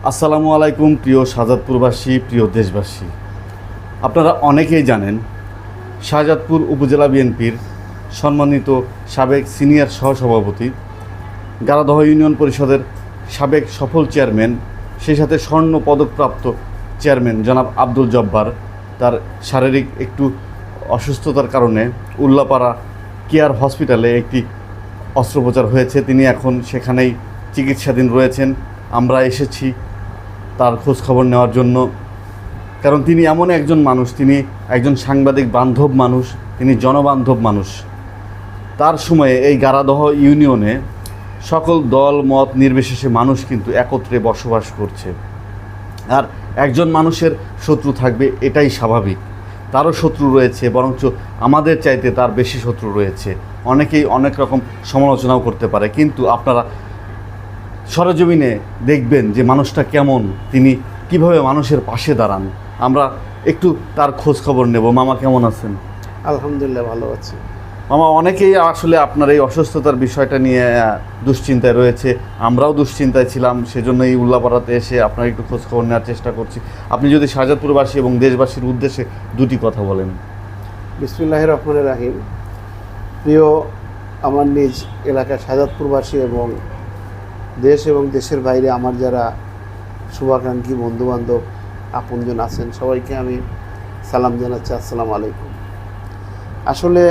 আসসালামু আলাইকুম প্রিয় শাহজাদপুরবাসী, প্রিয় দেশবাসী। আপনারা অনেকেই জানেন শাহজাদপুর উপজেলা বিএনপির সম্মানিত সাবেক সিনিয়র সহসভাপতি, গারাদহ ইউনিয়ন পরিষদের সাবেক সফল চেয়ারম্যান, সেই সাথে স্বর্ণ পদকপ্রাপ্ত চেয়ারম্যান জনাব আব্দুল জব্বার তার শারীরিক একটু অসুস্থতার কারণে উল্লাপাড়া কেয়ার হসপিটালে একটি অস্ত্রোপচার হয়েছে। তিনি এখন সেখানেই চিকিৎসাধীন রয়েছেন। আমরা এসেছি তার খোঁজ খবর নেওয়ার জন্য, কারণ তিনি এমন একজন মানুষ, তিনি একজন সাংবাদিক বান্ধব মানুষ, তিনি জনবান্ধব মানুষ। তার সময়ে এই গারাদহ ইউনিয়নে সকল দল মত নির্বিশেষে মানুষ কিন্তু একত্রে বসবাস করছে। আর একজন মানুষের শত্রু থাকবে, এটাই স্বাভাবিক। তারও শত্রু রয়েছে, বরঞ্চ আমাদের চাইতে তার বেশি শত্রু রয়েছে। অনেকেই অনেক রকম সমালোচনাও করতে পারে, কিন্তু আপনারা সরেজমিনে দেখবেন যে মানুষটা কেমন, তিনি কিভাবে মানুষের পাশে দাঁড়ান। আমরা একটু তার খোঁজ খবর নেব। মামা কেমন আছেন? আলহামদুলিল্লাহ, ভালো আছি। মামা, অনেকেই আসলে আপনার এই অসুস্থতার বিষয়টা নিয়ে দুশ্চিন্তায় রয়েছে, আমরাও দুশ্চিন্তায় ছিলাম, সেজন্য এই উল্লাপাড়াতে এসে আপনার একটু খোঁজ খবর নেওয়ার চেষ্টা করছি। আপনি যদি শাহজাদপুরবাসী এবং দেশবাসীর উদ্দেশ্যে দুটি কথা বলেন। বিসমিল্লাহির রহমানির রহিম। প্রিয় আমার নিজ এলাকার শাহজাদপুরবাসী এবং দেশ এবং দেশের বাইরে আমার যারা শুভাকাঙ্ক্ষী বন্ধুবান্ধব আপনজন আছেন, সবাইকে আমি সালাম জানাচ্ছি, আসসালামু আলাইকুম। আসলে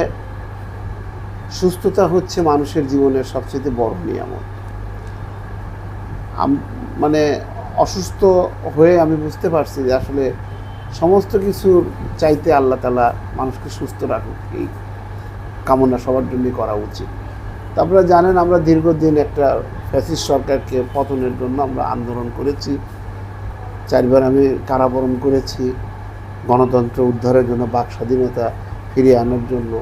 সুস্থতা হচ্ছে মানুষের জীবনের সবচেয়ে বড় নিয়ামত। মানে অসুস্থ হয়ে আমি বুঝতে পারছি যে আসলে সমস্ত কিছুর চাইতে আল্লাহ তাআলা মানুষকে সুস্থ রাখুক, এই কামনা সবার জন্যই করা উচিত। তারপরে জানেন, আমরা দীর্ঘদিন একটা ফ্যাসিস্ট সরকারকে পতনের জন্য আমরা আন্দোলন করেছি। 4 বার আমি কারাবরণ করেছি, গণতন্ত্র উদ্ধারের জন্য, বাক স্বাধীনতা ফিরিয়ে আনার জন্য।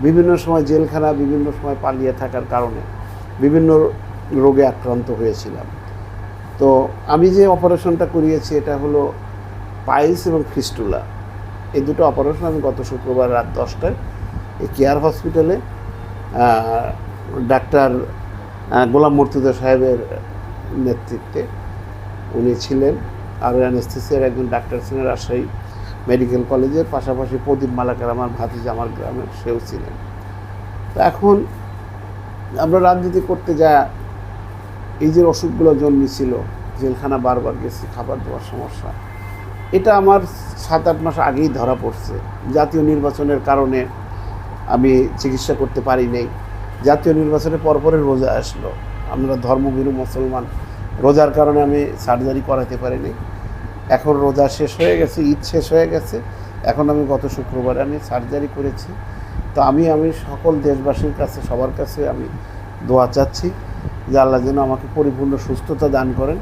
বিভিন্ন সময় জেলখানা, বিভিন্ন সময় পালিয়ে থাকার কারণে বিভিন্ন রোগে আক্রান্ত হয়েছিলাম। তো আমি যে অপারেশনটা করিয়েছি এটা হলো পাইলস এবং ফিস্টুলা। এই দুটো অপারেশন আমি গত শুক্রবার রাত 10টায় এই কেয়ার হসপিটালে ডাক্তার গোলাম মুর্তজা সাহেবের নেতৃত্বে, উনি ছিলেন, আর অ্যানেস্থেসিয়ার একজন ডাক্তার ছিলেন রাজশাহী মেডিকেল কলেজের, পাশাপাশি প্রদীপ মালাকার আমার ভাতিজা, আমার গ্রামের, সেও ছিলেন। তো এখন আমরা রাজনীতি করতে যা এই যে অসুখগুলো জন্মেছিল, জেলখানা বারবার গেছি, খাবার দেওয়ার সমস্যা, এটা আমার 7-8 মাস আগেই ধরা পড়ছে। জাতীয় নির্বাচনের কারণে আমি চিকিৎসা করতে পারি নাই। জাতীয় নির্বাচনের পরপরে রোজা আসলো, আমরা ধর্মভীরু মুসলমান, রোজার কারণে আমি সার্জারি করাতে পারি নাই। এখন রোজা শেষ হয়ে গেছে, ঈদ শেষ হয়ে গেছে, এখন আমি গত শুক্রবারে আমি সার্জারি করেছি। তো আমি সকল দেশবাসীর কাছে, সবার কাছে আমি দোয়া চাচ্ছি যে আল্লাহ যেন আমাকে পরিপূর্ণ সুস্থতা দান করেন,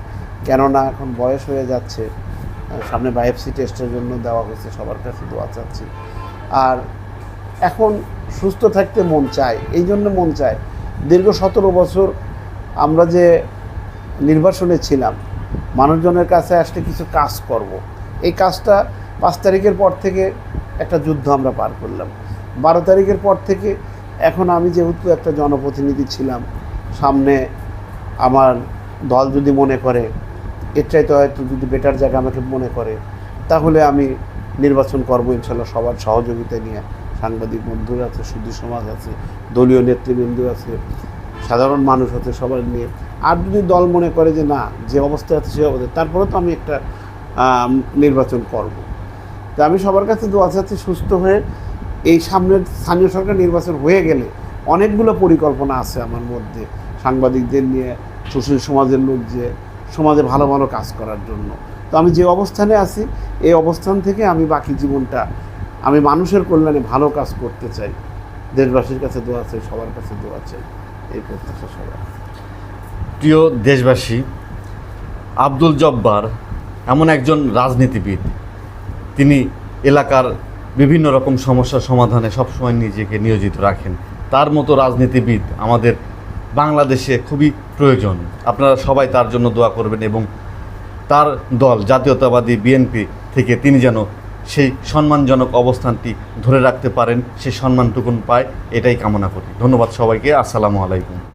কেননা এখন বয়স হয়ে যাচ্ছে, সামনে বায়োপসি টেস্টের জন্য দেওয়া হয়েছে, সবার কাছে দোয়া চাচ্ছি। আর এখন সুস্থ থাকতে মন চায়, এই জন্য মন চায়, দীর্ঘ 17 বছর আমরা যে নির্বাসনে ছিলাম, মানুষজনের কাছে আসলে কিছু কাজ করব। এই কাজটা 5 তারিখের পর থেকে একটা যুদ্ধ আমরা পার করলাম। 12 তারিখের পর থেকে এখন আমি যেহেতু একটা জনপ্রতিনিধি ছিলাম, সামনে আমার দল যদি মনে করে এর চাইতে হয়তো যদি বেটার জায়গা আমাকে মনে করে, তাহলে আমি নির্বাচন করব ইনশাল্লাহ, সবার সহযোগিতা নিয়ে। সাংবাদিক বন্ধুরা আছে, সুধী সমাজ আছে, দলীয় নেতৃবৃন্দ আছে, সাধারণ মানুষ আছে, সবার নিয়ে। আর যদি দল মনে করে যে না, যে অবস্থায় আছে সে অবস্থায়, তারপরে তো আমি একটা নির্বাচন করব। তো আমি সবার কাছে দোয়া চাচ্ছি সুস্থ হয়ে। এই সামনের স্থানীয় সরকার নির্বাচন হয়ে গেলে অনেকগুলো পরিকল্পনা আছে আমার মধ্যে, সাংবাদিকদের নিয়ে, সুশীল সমাজের লোক, যে সমাজে ভালো ভালো কাজ করার জন্য। তো আমি যে অবস্থানে আছি, এই অবস্থান থেকে আমি বাকি জীবনটা আমি মানুষের কল্যাণে ভালো কাজ করতে চাই। দেশবাসীর কাছে দোয়া চাই, সবার কাছে দোয়া চাই, এই প্রত্যাশা সবার। প্রিয় দেশবাসী, আব্দুল জব্বার এমন একজন রাজনীতিবিদ, তিনি এলাকার বিভিন্ন রকম সমস্যার সমাধানে সবসময় নিজেকে নিয়োজিত রাখেন। তার মতো রাজনীতিবিদ আমাদের বাংলাদেশে খুবই প্রয়োজন। আপনারা সবাই তার জন্য দোয়া করবেন এবং তার দল জাতীয়তাবাদী বিএনপি থেকে তিনি যেন সেই সম্মানজনক অবস্থানটি ধরে রাখতে পারেন, সেই সম্মানটুকুন পায়, এটাই কামনা করি। ধন্যবাদ সবাইকে। আসসালামু আলাইকুম।